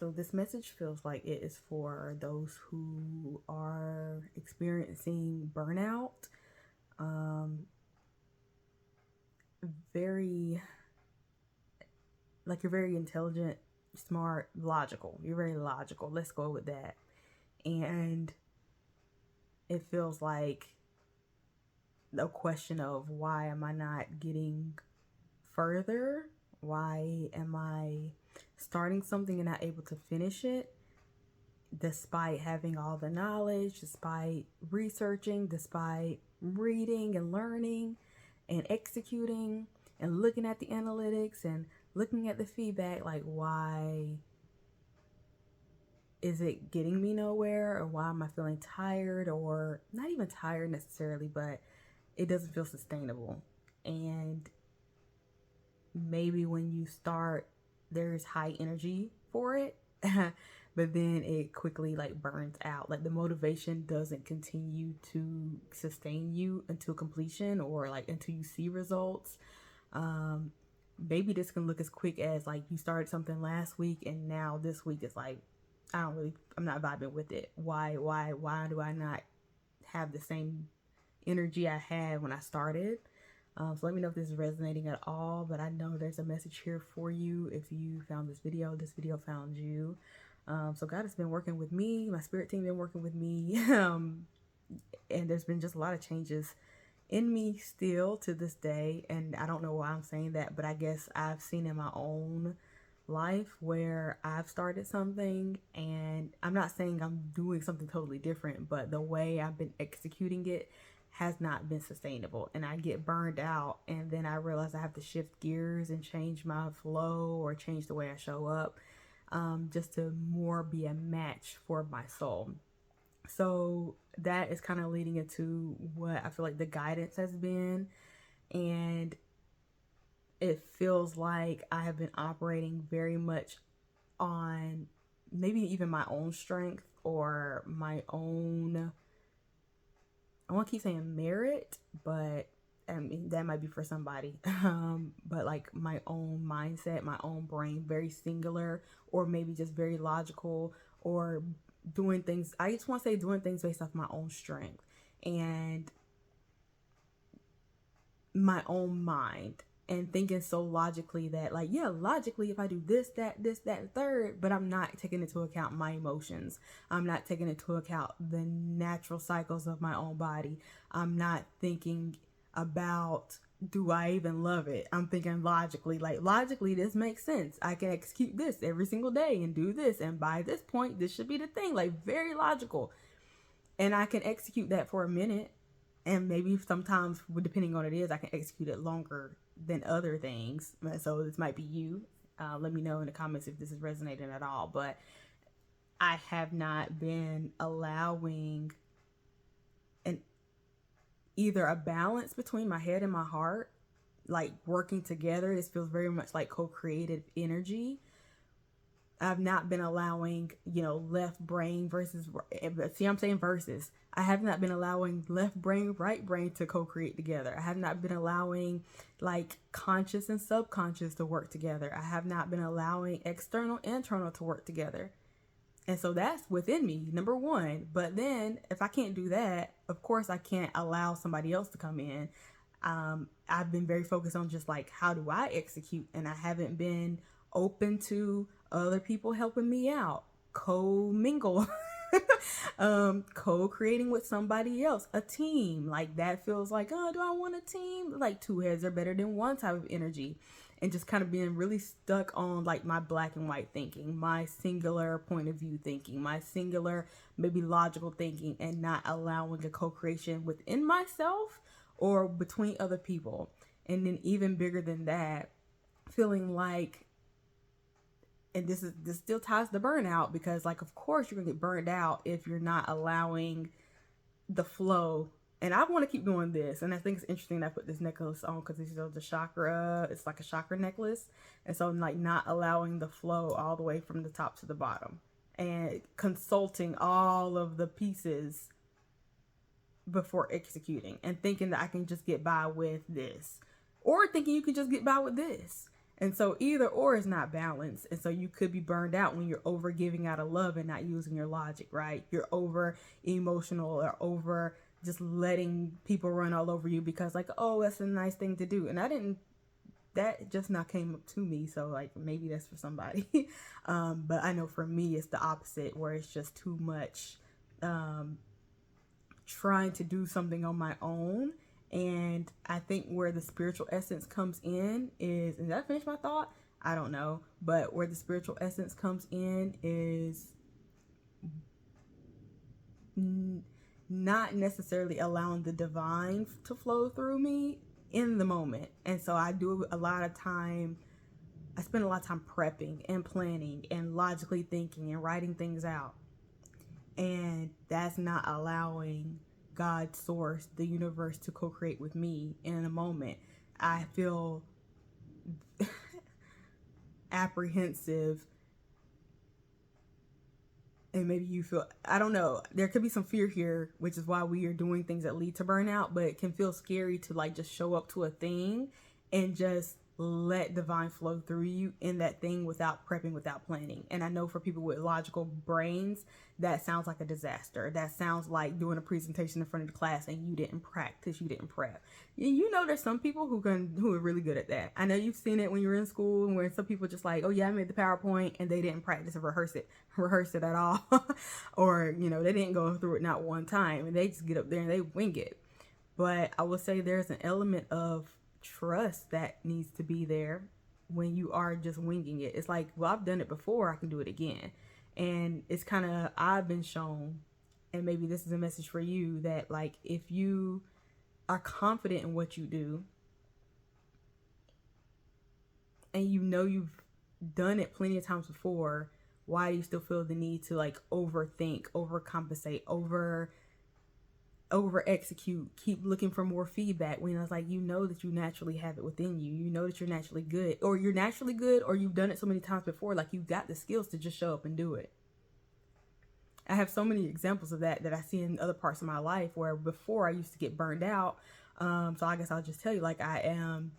So this message feels like it is for those who are experiencing burnout. Um, very, like, you're very intelligent, smart, logical. You're very logical. Let's go with that. And it feels like a question of, why am I not getting further? Why am I starting something and not able to finish it? Despite having all the knowledge, despite researching, despite reading and learning and executing and looking at the analytics and looking at the feedback, like, why is it getting me nowhere? Or why am I feeling tired? Or not even tired necessarily, but it doesn't feel sustainable. And maybe when you start, there's high energy for it. But then it quickly like burns out. Like the motivation doesn't continue to sustain you until completion, or like until you see results. Maybe this can look as quick as like you started something last week and now this week is like, I'm not vibing with it. Why do I not have the same energy I had when I started? So let me know if this is resonating at all, but I know there's a message here for you. If you found this video found you. So God has been working with me, my spirit team been working with me, and there's been just a lot of changes in me still to this day. And I don't know why I'm saying that, but I guess I've seen in my own life where I've started something, and I'm not saying I'm doing something totally different, but the way I've been executing it has not been sustainable, and I get burned out, and then I realize I have to shift gears and change my flow or change the way I show up, just to more be a match for my soul. So that is kind of leading into what I feel like the guidance has been, and it feels like I have been operating very much on maybe even my own strength or my own, I want to keep saying merit, but I mean, that might be for somebody. But like my own mindset, my own brain, very singular, or maybe just very logical, or doing things. I just want to say doing things based off my own strength and my own mind, and thinking so logically that, like, yeah, logically, if I do this, that, third, but I'm not taking into account my emotions. I'm not taking into account the natural cycles of my own body. I'm not thinking about, do I even love it? I'm thinking logically, like, logically, this makes sense. I can execute this every single day and do this. And by this point, this should be the thing, like, very logical. And I can execute that for a minute, and maybe sometimes, depending on what it is, I can execute it longer than other things. So this might be you. Let me know in the comments if this is resonating at all. But I have not been allowing either a balance between my head and my heart, like working together. This feels very much like co-creative energy. I've not been allowing, left brain versus, see, I'm saying versus. I have not been allowing left brain, right brain to co-create together. I have not been allowing like conscious and subconscious to work together. I have not been allowing external, internal to work together. And so that's within me, number one. But then if I can't do that, of course I can't allow somebody else to come in. I've been very focused on just like, how do I execute? And I haven't been open to other people helping me out, co-mingle, co-creating with somebody else, a team. Like that feels like, oh, do I want a team? Like two heads are better than one type of energy. And just kind of being really stuck on like my black and white thinking, my singular point of view thinking, my singular, maybe logical thinking, and not allowing a co-creation within myself or between other people. And then even bigger than that, feeling like, and this still ties to burnout, because like, of course you're gonna get burned out if you're not allowing the flow. And I want to keep doing this, and I think it's interesting that I put this necklace on, because it's the chakra, it's like a chakra necklace. And so I'm like not allowing the flow all the way from the top to the bottom, and consulting all of the pieces before executing, and thinking that I can just get by with this, or thinking you can just get by with this. And so either or is not balanced. And so you could be burned out when you're over giving out of love and not using your logic, right? You're over emotional or over just letting people run all over you because like, oh, that's a nice thing to do. And that just not came up to me. So like maybe that's for somebody. But I know for me, it's the opposite where it's just too much trying to do something on my own. And I think where the spiritual essence comes in is, and did I finish my thought? I don't know. But where the spiritual essence comes in is not necessarily allowing the divine to flow through me in the moment. And so I spend a lot of time prepping and planning and logically thinking and writing things out. And that's not allowing God's source, the universe, to co-create with me in a moment. I feel apprehensive, and maybe you feel, I don't know, there could be some fear here, which is why we are doing things that lead to burnout, but it can feel scary to like just show up to a thing and just let divine flow through you in that thing without prepping, without planning. And I know for people with logical brains, that sounds like a disaster. That sounds like doing a presentation in front of the class and you didn't practice, you didn't prep. You know, there's some people who are really good at that. I know you've seen it when you were in school, where some people just like, oh yeah, I made the PowerPoint, and they didn't practice and rehearse it at all. Or, you know, they didn't go through it not one time, and they just get up there and they wing it. But I will say there's an element of trust that needs to be there when you are just winging it. It's like, well, I've done it before, I can do it again. And it's kind of, I've been shown, and maybe this is a message for you, that like if you are confident in what you do and you know you've done it plenty of times before, why do you still feel the need to like overthink, overcompensate, over execute, keep looking for more feedback, when it's like, you know that you naturally have it within you, you know that you're naturally good, or you've done it so many times before, like you've got the skills to just show up and do it. I have so many examples of that I see in other parts of my life, where before I used to get burned out. So I guess I'll just tell you, like I am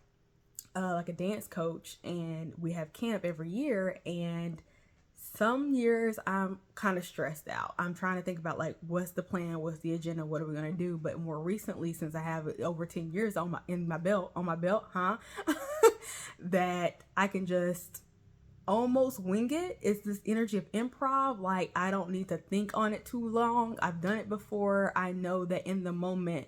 like a dance coach, and we have camp every year, and some years I'm kind of stressed out. I'm trying to think about like, what's the plan, what's the agenda, what are we gonna do? But more recently, since I have over 10 years on my belt, that I can just almost wing it. It's this energy of improv. Like I don't need to think on it too long. I've done it before. I know that in the moment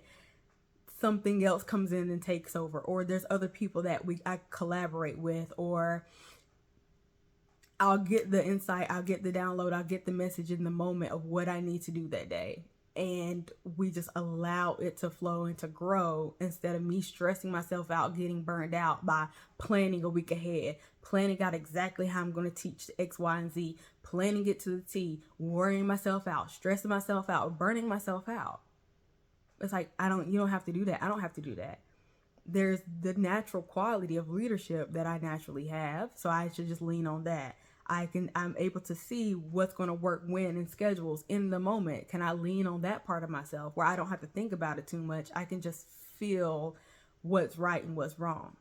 something else comes in and takes over, or there's other people that I collaborate with, or I'll get the insight, I'll get the download, I'll get the message in the moment of what I need to do that day. And we just allow it to flow and to grow, instead of me stressing myself out, getting burned out by planning a week ahead, planning out exactly how I'm going to teach X, Y, and Z, planning it to the T, worrying myself out, stressing myself out, burning myself out. It's like, you don't have to do that. I don't have to do that. There's the natural quality of leadership that I naturally have, so I should just lean on that. I'm able to see what's going to work when in schedules in the moment. Can I lean on that part of myself where I don't have to think about it too much? I can just feel what's right and what's wrong.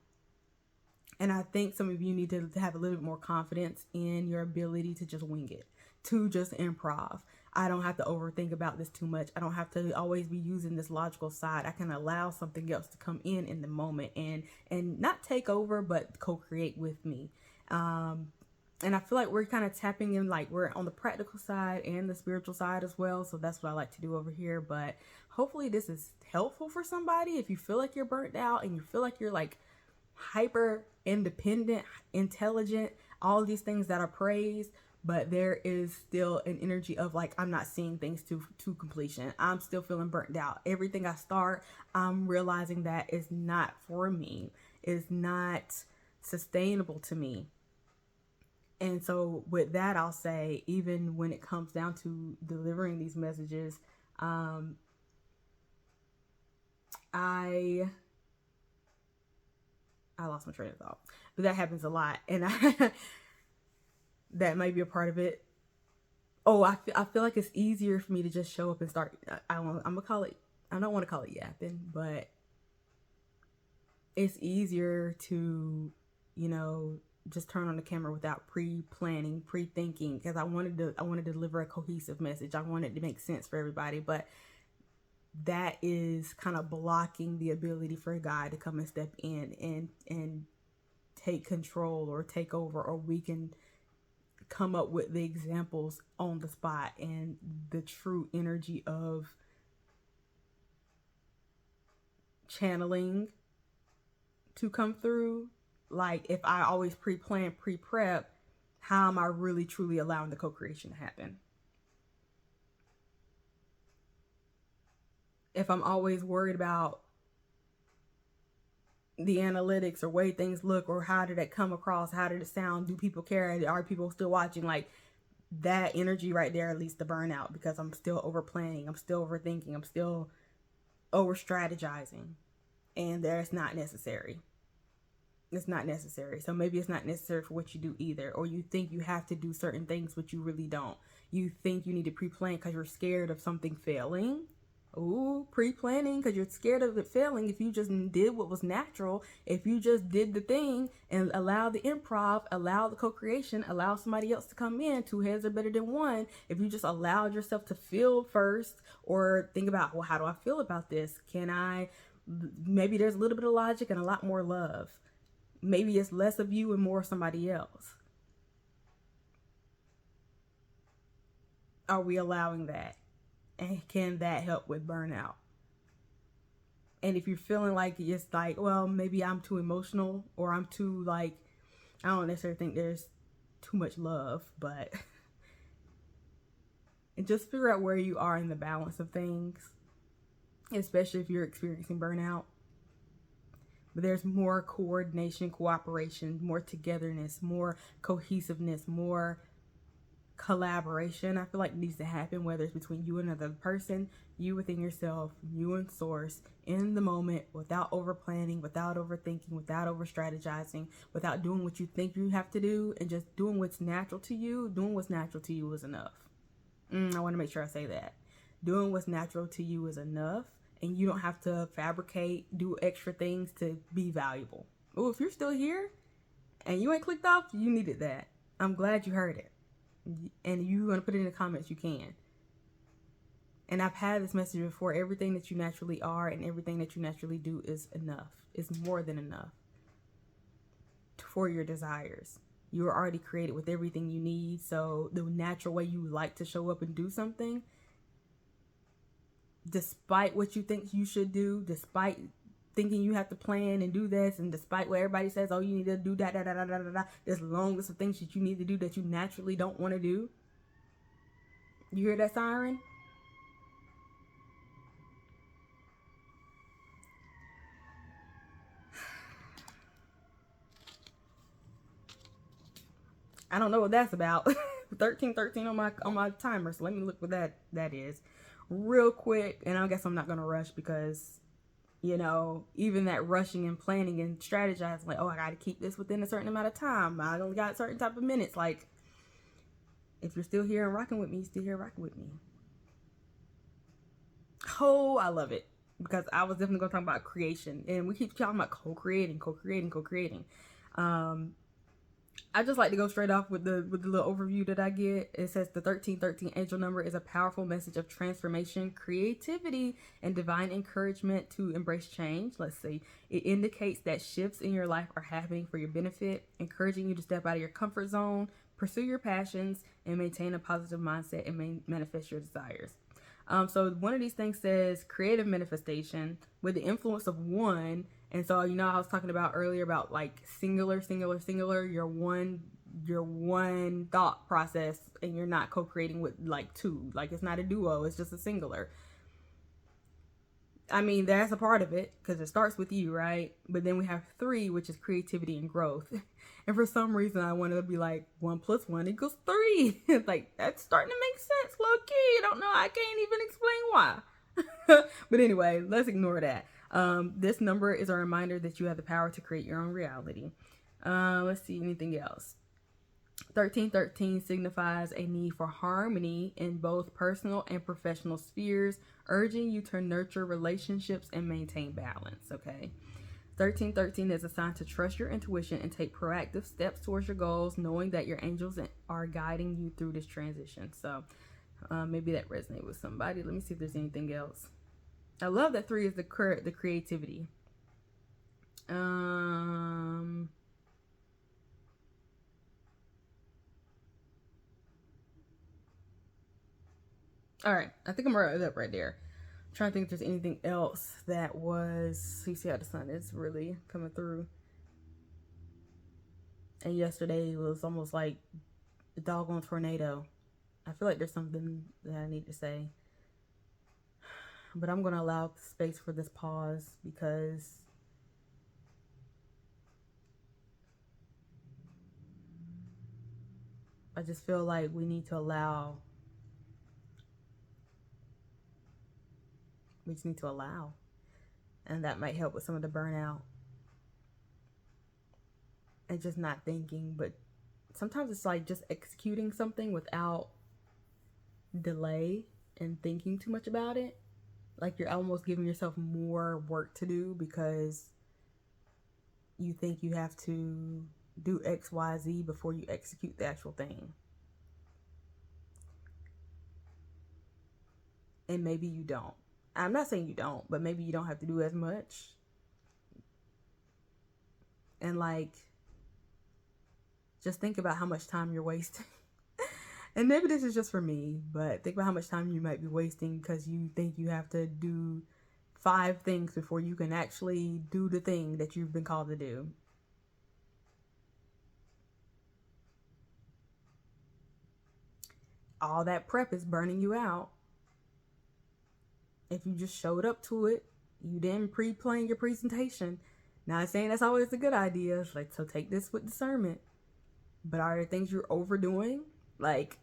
And I think some of you need to have a little bit more confidence in your ability to just wing it, to just improv. I don't have to overthink about this too much. I don't have to always be using this logical side. I can allow something else to come in the moment and not take over, but co-create with me. And I feel like we're kind of tapping in, like we're on the practical side and the spiritual side as well. So that's what I like to do over here. But hopefully this is helpful for somebody. If you feel like you're burnt out and you feel like you're like hyper independent, intelligent, all these things that are praised, but there is still an energy of like, I'm not seeing things to completion. I'm still feeling burnt out. Everything I start, I'm realizing that is not for me, is not sustainable to me. And so with that, I'll say, even when it comes down to delivering these messages, I lost my train of thought, but that happens a lot. And that might be a part of it. Oh, I feel like it's easier for me to just show up and start. I don't want to call it yapping, but it's easier to just turn on the camera without pre-planning, pre-thinking, because I wanted to deliver a cohesive message. I wanted to make sense for everybody, but that is kind of blocking the ability for God to come and step in and take control or take over, or we can come up with the examples on the spot and the true energy of channeling to come through. Like, if I always pre-plan, pre-prep, how am I really truly allowing the co-creation to happen? If I'm always worried about the analytics or way things look, or how did it come across, how did it sound, do people care, are people still watching, like, that energy right there leads to burnout, because I'm still over planning, I'm still overthinking, I'm still over strategizing, and that's not necessary. It's not necessary. So maybe it's not necessary for what you do either, or you think you have to do certain things but you really don't. You think you need to pre-plan because you're scared of something failing. Ooh, pre-planning because you're scared of it failing. If you just did what was natural, if you just did the thing and allow the improv, allow the co-creation, allow somebody else to come in, two heads are better than one. If you just allowed yourself to feel first, or think about, well, how do I feel about this? Maybe there's a little bit of logic and a lot more love. Maybe it's less of you and more of somebody else. Are we allowing that? And can that help with burnout? And if you're feeling like it's like, well, maybe I'm too emotional, or I'm too, like, I don't necessarily think there's too much love, but and just figure out where you are in the balance of things, especially if you're experiencing burnout. But there's more coordination, cooperation, more togetherness, more cohesiveness, more collaboration, I feel like needs to happen, whether it's between you and another person, you within yourself, you and source, in the moment, without over planning, without overthinking, without over strategizing, without doing what you think you have to do, and just doing what's natural to you. Doing what's natural to you is enough. I want to make sure I say that. Doing what's natural to you is enough, and you don't have to fabricate, do extra things to be valuable. Oh, if you're still here and you ain't clicked off, you needed that. I'm glad you heard it. And you want to put it in the comments, you can. And I've had this message before. Everything that you naturally are and everything that you naturally do is enough. It's more than enough for your desires. You are already created with everything you need. So the natural way you like to show up and do something, despite what you think you should do, despite thinking you have to plan and do this, and despite what everybody says, oh, you need to do that, there's a long list of things that you need to do that you naturally don't want to do. You hear that siren? I don't know what that's about. 1313 on my timer, so let me look what that is real quick. And I guess I'm not gonna rush, because even that rushing and planning and strategizing, like, oh, I gotta keep this within a certain amount of time, I only got a certain type of minutes. Like, if you're still here and rocking with me, you're still here rocking with me. Oh, I love it, because I was definitely gonna talk about creation, and we keep talking about co-creating. I just like to go straight off with the little overview that I get. It says the 1313 angel number is a powerful message of transformation, creativity, and divine encouragement to embrace change. Let's see. It indicates that shifts in your life are happening for your benefit, encouraging you to step out of your comfort zone, pursue your passions, and maintain a positive mindset and manifest your desires. So one of these things says creative manifestation with the influence of one. And so, I was talking about earlier about, like, singular, your one thought process, and you're not co-creating with, like, two. Like, it's not a duo, it's just a singular. I mean, that's a part of it, because it starts with you, right? But then we have three, which is creativity and growth. And for some reason, I wanted to be like, 1 + 1 = 3. It's like, that's starting to make sense, low-key. I don't know, I can't even explain why. But anyway, let's ignore that. This number is a reminder that you have the power to create your own reality. Let's see, anything else. 1313 signifies a need for harmony in both personal and professional spheres, urging you to nurture relationships and maintain balance. Okay. 1313 is a sign to trust your intuition and take proactive steps towards your goals, knowing that your angels are guiding you through this transition. So maybe that resonates with somebody. Let me see if there's anything else. I love that 3 is the creativity. All right, I think I'm right up right there. I'm trying to think if there's anything else that was. You see how the sun is really coming through. And yesterday was almost like a doggone tornado. I feel like there's something that I need to say. But I'm going to allow space for this pause because I just feel like we need to allow. We just need to allow. And that might help with some of the burnout. And just not thinking, but sometimes it's like just executing something without delay and thinking too much about it. Like you're almost giving yourself more work to do because you think you have to do X, Y, Z before you execute the actual thing. And maybe you don't. I'm not saying you don't, but maybe you don't have to do as much. And like, just think about how much time you're wasting. And maybe this is just for me, but think about how much time you might be wasting because you think you have to do 5 things before you can actually do the thing that you've been called to do. All that prep is burning you out. If you just showed up to it, you didn't pre-plan your presentation. Not saying that's always a good idea. It's like, so take this with discernment. But are there things you're overdoing? Like,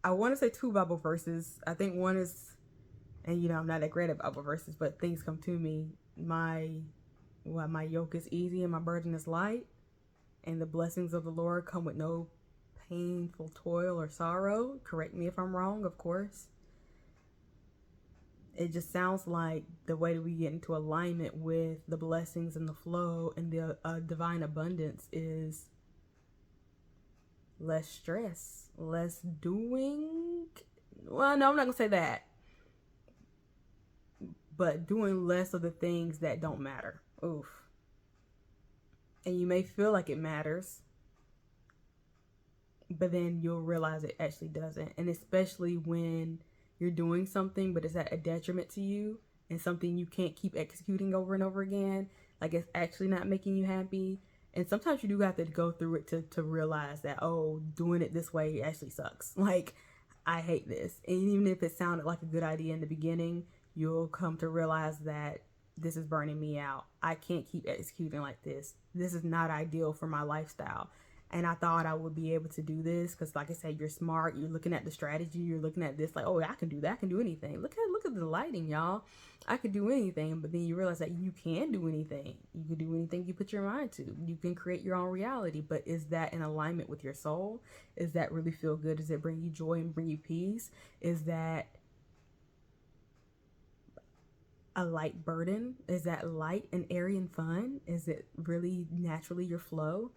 I want to say 2 Bible verses. I think one is, and I'm not that great at Bible verses, but things come to me. My yoke is easy and my burden is light, and the blessings of the Lord come with no painful toil or sorrow. Correct me if I'm wrong, of course. It just sounds like the way that we get into alignment with the blessings and the flow and the divine abundance is less stress, less doing. Well, no, I'm not going to say that. But doing less of the things that don't matter. Oof. And you may feel like it matters, but then you'll realize it actually doesn't. And especially when you're doing something, but it's at a detriment to you and something you can't keep executing over and over again. Like it's actually not making you happy. And sometimes you do have to go through it to realize that, oh, doing it this way actually sucks. Like, I hate this. And even if it sounded like a good idea in the beginning, you'll come to realize that this is burning me out. I can't keep executing like this. This is not ideal for my lifestyle. And I thought I would be able to do this because, like I said, you're smart. You're looking at the strategy. You're looking at this like, oh, I can do that. I can do anything. Look at the lighting, y'all. I could do anything. But then you realize that you can do anything. You can do anything you put your mind to. You can create your own reality. But is that in alignment with your soul? Is that really feel good? Does it bring you joy and bring you peace? Is that a light burden? Is that light and airy and fun? Is it really naturally your flow?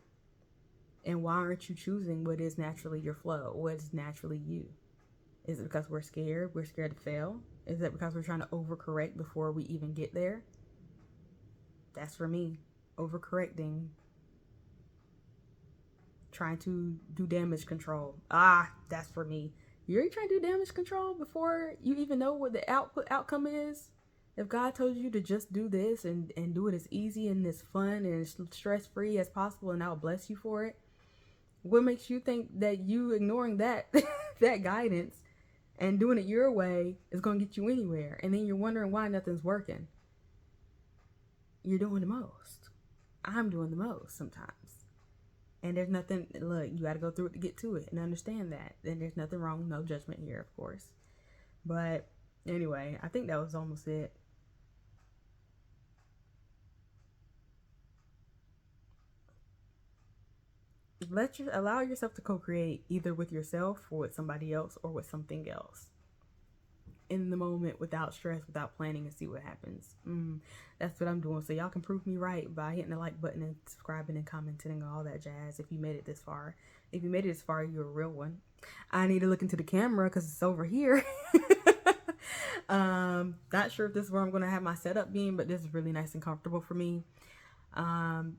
And why aren't you choosing what is naturally your flow? What is naturally you? Is it because we're scared? We're scared to fail? Is it because we're trying to overcorrect before we even get there? That's for me. Overcorrecting. Trying to do damage control. That's for me. You're trying to do damage control before you even know what the outcome is? If God told you to just do this and do it as easy and as fun and as stress-free as possible and I'll bless you for it, what makes you think that you ignoring that that guidance and doing it your way is going to get you anywhere? And then you're wondering why nothing's working. You're doing the most. I'm doing the most sometimes. And there's nothing, look, you got to go through it to get to it and understand that. And there's nothing wrong, no judgment here, of course. But anyway, I think that was almost it. Allow yourself to co-create either with yourself or with somebody else or with something else. in the moment without stress, without planning, and see what happens. That's what I'm doing. So y'all can prove me right by hitting the like button and subscribing and commenting and all that jazz if you made it this far. If you made it this far, you're a real one. I need to look into the camera because it's over here. Not sure if this is where I'm going to have my setup being, but this is really nice and comfortable for me. And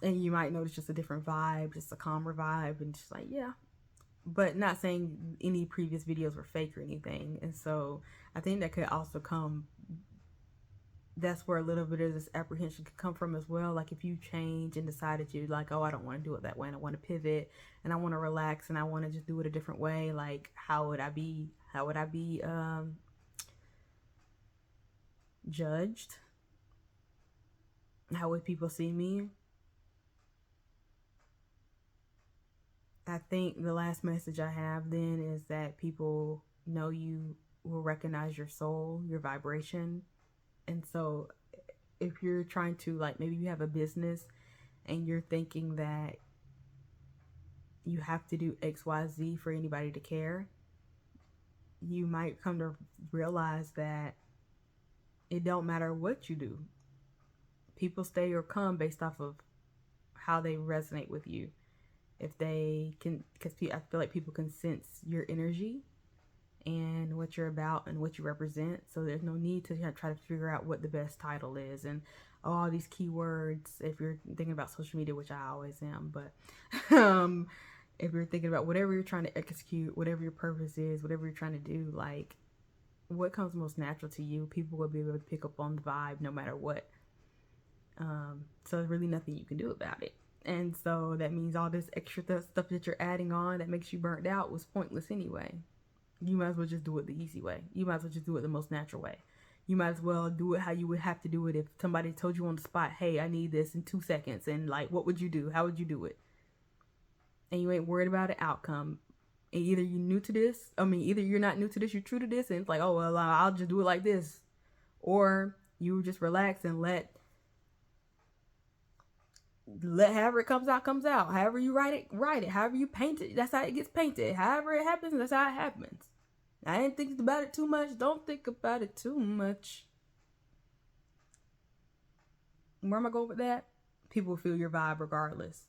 you might notice just a different vibe, just a calmer vibe, and just like, yeah. But not saying any previous videos were fake or anything. And so I think that could also come, that's where a little bit of this apprehension could come from as well. Like if you change and decide that you're like, oh, I don't want to do it that way and I want to pivot and I want to relax and I want to just do it a different way. Like how would I be judged? How would people see me? I think the last message I have then is that people know you, will recognize your soul, your vibration. And so if you're trying to, like, maybe you have a business and you're thinking that you have to do XYZ for anybody to care, you might come to realize that it don't matter what you do. People stay or come based off of how they resonate with you. If they can, because I feel like people can sense your energy and what you're about and what you represent. So there's no need to try to figure out what the best title is and all these keywords. If you're thinking about social media, which I always am, but if you're thinking about whatever you're trying to execute, whatever your purpose is, whatever you're trying to do, like what comes most natural to you, people will be able to pick up on the vibe no matter what. So there's really nothing you can do about it. And so that means all this extra stuff that you're adding on that makes you burnt out was pointless anyway. You might as well just do it the easy way. You might as well just do it the most natural way. You might as well do it how you would have to do it if somebody told you on the spot, hey, I need this in 2 seconds. And like, what would you do? How would you do it? And you ain't worried about the outcome. And either you're new to this, either you're not new to this, you're true to this, and it's like, oh, well, I'll just do it like this. Or you just relax and let however it comes out. However you write it. However you paint it, that's how it gets painted. However it happens, that's how it happens. I ain't thinking about it too much. Don't think about it too much. Where am I going with that? People feel your vibe regardless.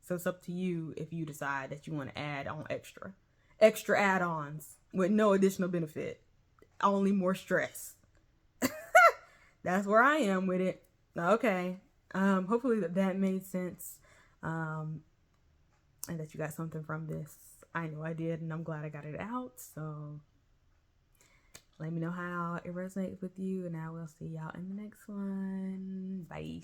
So it's up to you if you decide that you want to add on extra add-ons with no additional benefit, only more stress. That's where I am with it. Okay. Hopefully that made sense, and that you got something from this. I know I did, and I'm glad I got it out. So let me know how it resonates with you, and I will see y'all in the next one. Bye.